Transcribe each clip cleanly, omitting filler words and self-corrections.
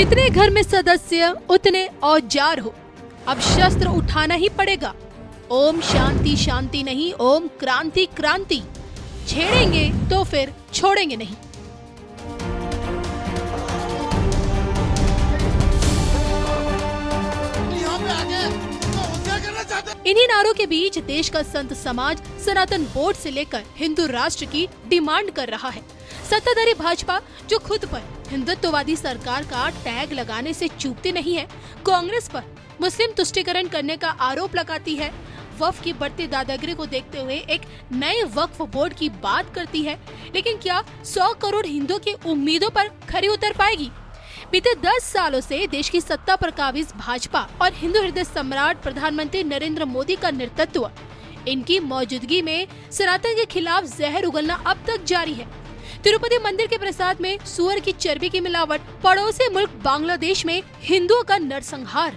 जितने घर में सदस्य उतने औजार हो। अब शस्त्र उठाना ही पड़ेगा। ओम शांति शांति नहीं, ओम क्रांति क्रांति। छेड़ेंगे तो फिर छोड़ेंगे नहीं। इन्हीं नारों के बीच देश का संत समाज सनातन बोर्ड से लेकर हिंदू राष्ट्र की डिमांड कर रहा है। सत्ताधारी भाजपा जो खुद पर हिंदुत्ववादी सरकार का टैग लगाने से चूकती नहीं है, कांग्रेस पर मुस्लिम तुष्टीकरण करने का आरोप लगाती है, वक्फ की बढ़ती दादागिरी को देखते हुए एक नए वक्फ बोर्ड की बात करती है, लेकिन क्या 100 करोड़ हिंदुओं की उम्मीदों पर खरी उतर पाएगी? बीते 10 सालों से देश की सत्ता पर काबिज भाजपा और हिंदू हृदय सम्राट प्रधानमंत्री नरेंद्र मोदी का नेतृत्व, इनकी मौजूदगी में सनातन के खिलाफ जहर उगलना अब तक जारी है। तिरुपति मंदिर के प्रसाद में सुअर की चर्बी की मिलावट, पड़ोसी मुल्क बांग्लादेश में हिंदुओं का नरसंहार,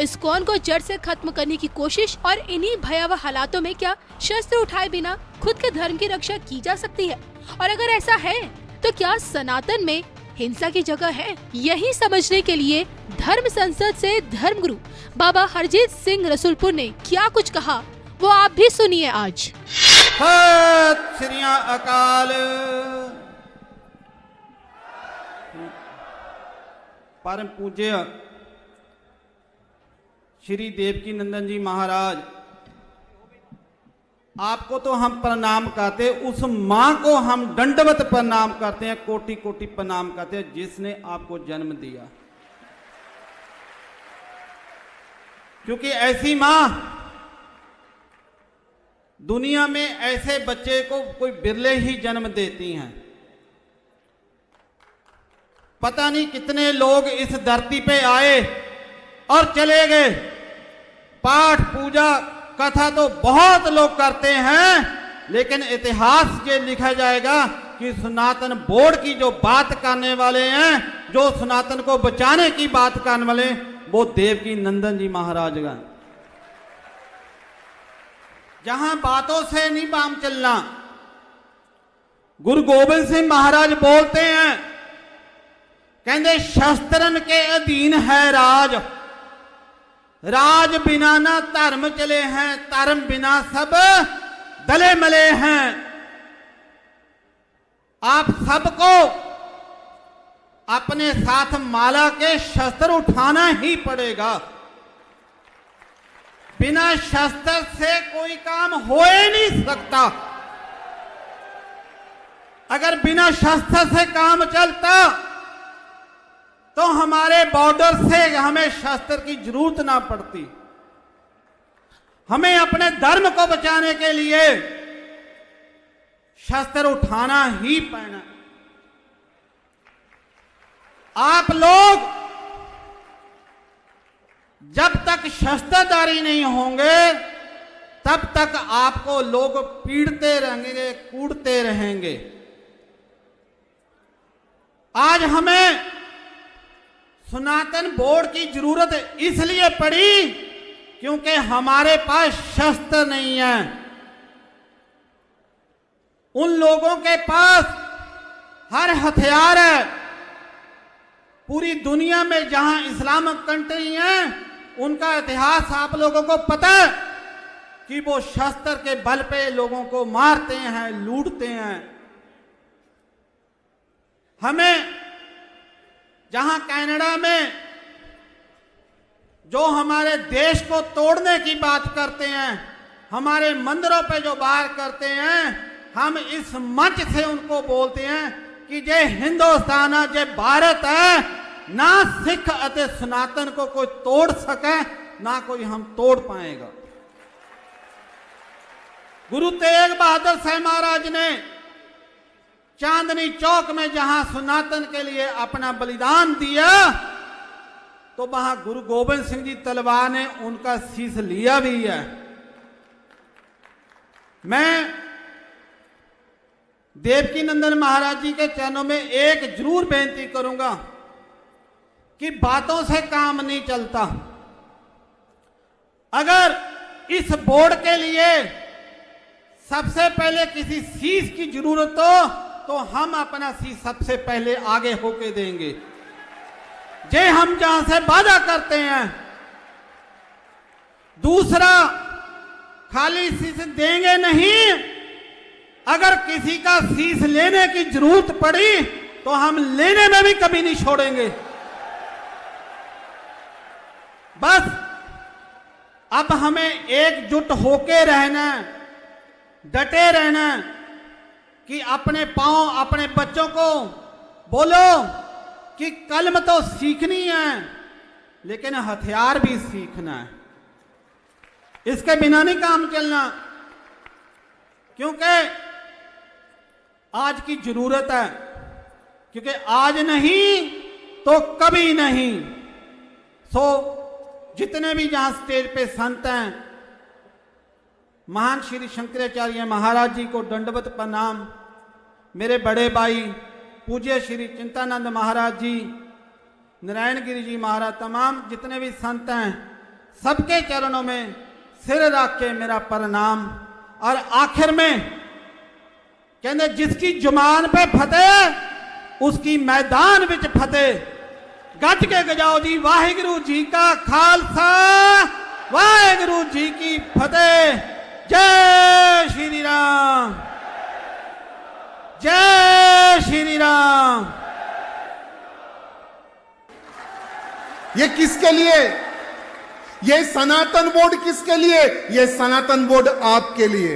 इस्कॉन को जड़ से खत्म करने की कोशिश और इन्हीं भयावह हालातों में क्या शस्त्र उठाए बिना खुद के धर्म की रक्षा की जा सकती है? और अगर ऐसा है तो क्या सनातन में हिंसा की जगह है? यही समझने के लिए धर्म संसद से धर्मगुरु बाबा हरजीत सिंह रसूलपुर ने क्या कुछ कहा, वो आप भी सुनिए आज। सत श्री अकाल। परम पूज्य श्री देवकी नंदन जी महाराज, आपको तो हम प्रणाम करते, उस मां को हम दंडवत प्रणाम करते हैं, कोटि कोटि प्रणाम करते हैं जिसने आपको जन्म दिया। क्योंकि ऐसी मां दुनिया में ऐसे बच्चे को कोई बिरले ही जन्म देती हैं। पता नहीं कितने लोग इस धरती पे आए और चले गए। पाठ पूजा कथा तो बहुत लोग करते हैं, लेकिन इतिहास ये लिखा जाएगा कि सनातन बोर्ड की जो बात करने वाले हैं, जो सनातन को बचाने की बात करने वाले, वो देवकी नंदन जी महाराज का। जहां बातों से नहीं काम चलना। गुरु गोबिंद सिंह महाराज बोलते हैं, कहते शस्त्रन के अधीन है राज, राज बिना ना धर्म चले हैं, धर्म बिना सब दले मले हैं। आप सबको अपने साथ माला के शस्त्र उठाना ही पड़ेगा। बिना शस्त्र से कोई काम हो ही नहीं सकता। अगर बिना शस्त्र से काम चलता तो हमारे बॉर्डर से हमें शस्त्र की जरूरत ना पड़ती। हमें अपने धर्म को बचाने के लिए शस्त्र उठाना ही पड़ना। आप लोग जब तक शस्त्रधारी नहीं होंगे तब तक आपको लोग पीड़ते रहेंगे, कूटते रहेंगे। आज हमें सनातन बोर्ड की जरूरत इसलिए पड़ी क्योंकि हमारे पास शस्त्र नहीं है। उन लोगों के पास हर हथियार है। पूरी दुनिया में जहां इस्लामिक कंट्री हैं, उनका इतिहास आप लोगों को पता है कि वो शस्त्र के बल पे लोगों को मारते हैं, लूटते हैं। हमें जहां कनाडा में जो हमारे देश को तोड़ने की बात करते हैं, हमारे मंदिरों पे जो वार करते हैं, हम इस मंच से उनको बोलते हैं कि जे हिंदुस्तान है, जे भारत है, ना सिख अते सनातन को कोई तोड़ सके, ना कोई हम तोड़ पाएगा। गुरु तेग बहादुर साहब महाराज ने चांदनी चौक में जहां सनातन के लिए अपना बलिदान दिया, तो वहां गुरु गोबिंद सिंह जी तलवार ने उनका शीश लिया भी है। मैं देवकी नंदन महाराज जी के चरणों में एक जरूर बेनती करूंगा कि बातों से काम नहीं चलता। अगर इस बोर्ड के लिए सबसे पहले किसी शीश की जरूरत हो तो हम अपना शीश सबसे पहले आगे होके देंगे। जे हम जहां से वादा करते हैं। दूसरा, खाली शीश देंगे नहीं, अगर किसी का शीश लेने की जरूरत पड़ी तो हम लेने में भी कभी नहीं छोड़ेंगे। बस अब हमें एकजुट होके रहना, डटे रहना कि अपने पांव, अपने बच्चों को बोलो कि कलम तो सीखनी है लेकिन हथियार भी सीखना है। इसके बिना नहीं काम चलना, क्योंकि आज की जरूरत है, क्योंकि आज नहीं तो कभी नहीं। सो जितने भी जहां स्टेज पे संत हैं, महान श्री शंकराचार्य महाराज जी को दंडवत प्रणाम। मेरे बड़े भाई पूज्य श्री चिंतानंद महाराज जी, नारायण गिरी जी महाराज, तमाम जितने भी संत हैं, सबके चरणों में सिर रख के मेरा प्रणाम। और आखिर में कहते जिसकी जुबान पे फतेह उसकी मैदान विच फतेह। गज के गजाओ जी, वाहिगुरु जी का खालसा, वाहिगुरु जी की फतेह। जय श्री राम, जय श्री राम। ये किसके लिए? ये सनातन बोर्ड किसके लिए? ये सनातन बोर्ड आपके लिए।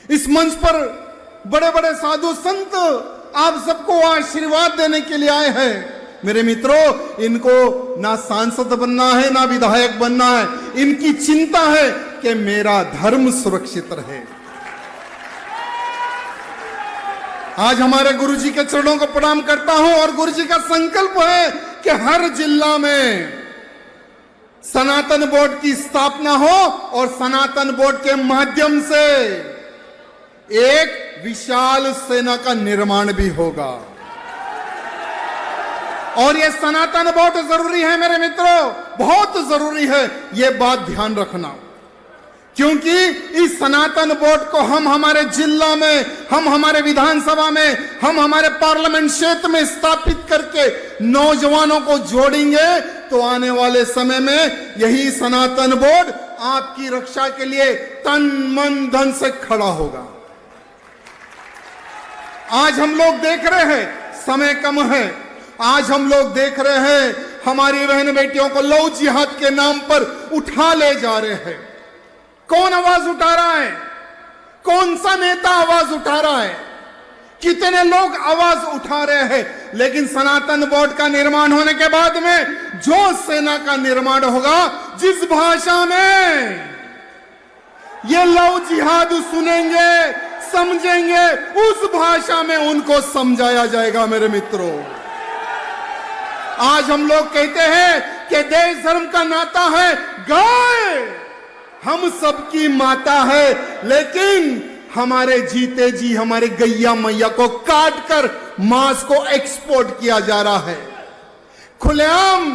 इस मंच पर बड़े बड़े साधु संत आप सबको आशीर्वाद देने के लिए आए हैं। मेरे मित्रों, इनको ना सांसद बनना है ना विधायक बनना है, इनकी चिंता है कि मेरा धर्म सुरक्षित रहे। आज हमारे गुरुजी के चरणों को प्रणाम करता हूं और गुरुजी का संकल्प है कि हर जिला में सनातन बोर्ड की स्थापना हो और सनातन बोर्ड के माध्यम से एक विशाल सेना का निर्माण भी होगा। और यह सनातन बोर्ड जरूरी है मेरे मित्रों, बहुत जरूरी है, यह बात ध्यान रखना। क्योंकि इस सनातन बोर्ड को हम हमारे जिला में, हम हमारे विधानसभा में, हम हमारे पार्लियामेंट क्षेत्र में स्थापित करके नौजवानों को जोड़ेंगे तो आने वाले समय में यही सनातन बोर्ड आपकी रक्षा के लिए तन मन धन से खड़ा होगा। आज हम लोग देख रहे हैं समय कम है, आज हम लोग देख रहे हैं हमारी बहन बेटियों को लव जिहाद के नाम पर उठा ले जा रहे हैं। कौन आवाज उठा रहा है? कौन सा नेता आवाज उठा रहा है? कितने लोग आवाज उठा रहे हैं? लेकिन सनातन बोर्ड का निर्माण होने के बाद में जो सेना का निर्माण होगा, जिस भाषा में ये लव जिहाद सुनेंगे, समझेंगे, उस भाषा में उनको समझाया जाएगा। मेरे मित्रों, आज हम लोग कहते हैं कि देश धर्म का नाता है, गाय हम सबकी माता है, लेकिन हमारे जीते जी हमारे गैया मैया को काट कर मांस को एक्सपोर्ट किया जा रहा है। खुलेआम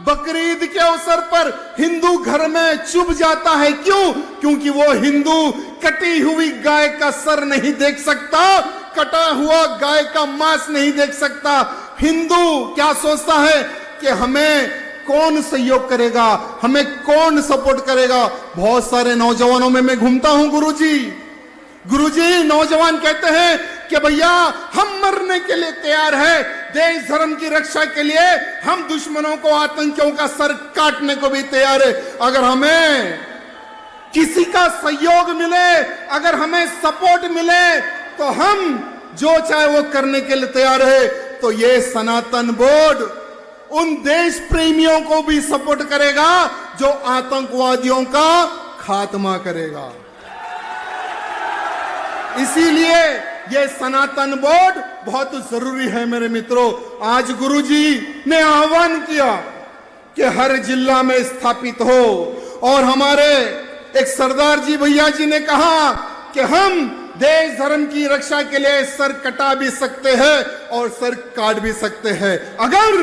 बकरीद के अवसर पर हिंदू घर में चुभ जाता है। क्यों? क्योंकि वो हिंदू कटी हुई गाय का सर नहीं देख सकता, कटा हुआ गाय का मांस नहीं देख सकता। हिंदू क्या सोचता है कि हमें कौन सहयोग करेगा, हमें कौन सपोर्ट करेगा। बहुत सारे नौजवानों में मैं घूमता हूं गुरुजी, नौजवान कहते हैं कि भैया हम मरने के लिए तैयार है, देश धर्म की रक्षा के लिए हम दुश्मनों को, आतंकियों का सर काटने को भी तैयार है। अगर हमें किसी का सहयोग मिले, अगर हमें सपोर्ट मिले तो हम जो चाहे वो करने के लिए तैयार है। तो ये सनातन बोर्ड उन देश प्रेमियों को भी सपोर्ट करेगा जो आतंकवादियों का खात्मा करेगा। इसीलिए यह सनातन बोर्ड बहुत जरूरी है मेरे मित्रों। आज गुरुजी ने आह्वान किया कि हर जिला में स्थापित हो, और हमारे एक सरदार जी भैया जी ने कहा कि हम देश धर्म की रक्षा के लिए सर कटा भी सकते हैं और सर काट भी सकते हैं। अगर